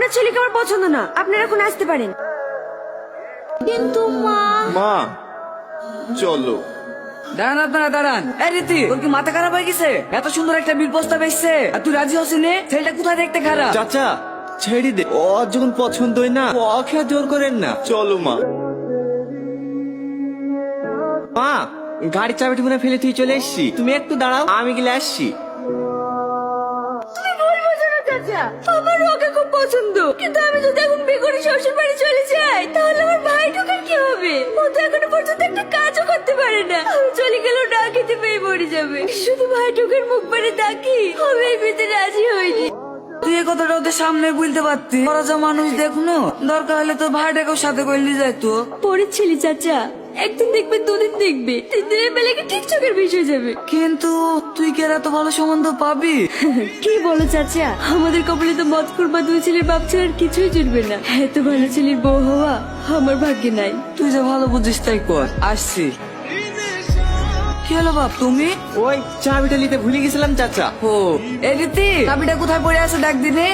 আপনার ছেলেকে আমার পছন্দ না, আপনারা এখন আসতে পারেন। কিন্তু মা। মা চলো। দাঁড়ান আপনারা দাঁড়ান। এই রীতি, তোর কি মাথা খারাপ হয়ে গেছে? এত সুন্দর একটা বিল প্রস্তাব এসছে আর তুই রাজি হসি নে? ছেলেটা কোথায় দেখতে খারাপ? চাচা ছেড়ে দে, ও যখন পছন্দই না ওকে আর জোর করেন না। চলো মা। মা গাড়ির চাবিটি মনে ফেলে তুই চলে এসছি, তুমি একটু দাঁড়াও, আমি গেলে আসছি। তুমি ভুল বোঝো না চাচা, আমার ওকে খুব পছন্দ, কিন্তু আমি যদি এখন বিয়ে করে শ্বশুর বাড়ি চলে যাই তাহলে আমার ভাই ঢোকার কি হবে? ও তো এখনো পর্যন্ত একটা কাজও করতে পারে না। আমি চলে গেলেও না খেতে পেয়ে মরে যাবে। শুধু ভাই ঢোকার মুখ পারে তাকি আমি এই বিয়েতে রাজি হইনি। তুই এই কথাটা ওদের সামনে বলতে পারতি। ওরা যা মানুষ দেখুনো, দরকার হলে তো ভাইটাকেও সাথে করলি যাইতো। পরের ছেলে চাচা, একদিন দেখবে, দুদিন দেখবে, 3 দিনের বেলাকে ঠিক চোখের বিষয় যাবে। কিন্তু তুই কি আর এত ভালো সম্বন্ধ পাবি? কি বলো চাচা, আমাদের কপালে তো মদ করবা 2 ছেলের বাপ ছাড়া আর কিছুই জুটবে না। এত ভালো ছেলের বউ হওয়া আমার ভাগ্যে নাই। তুই যা ভালো বুঝিস তাই কর। আসছি। কি হলো বাপ তুমি? ওই চাবিটা নিতে ভুলে গেছিলাম চাচা। ও এই রীতি, চাবিটা কোথায় পড়ে আছে ডাক দিনে?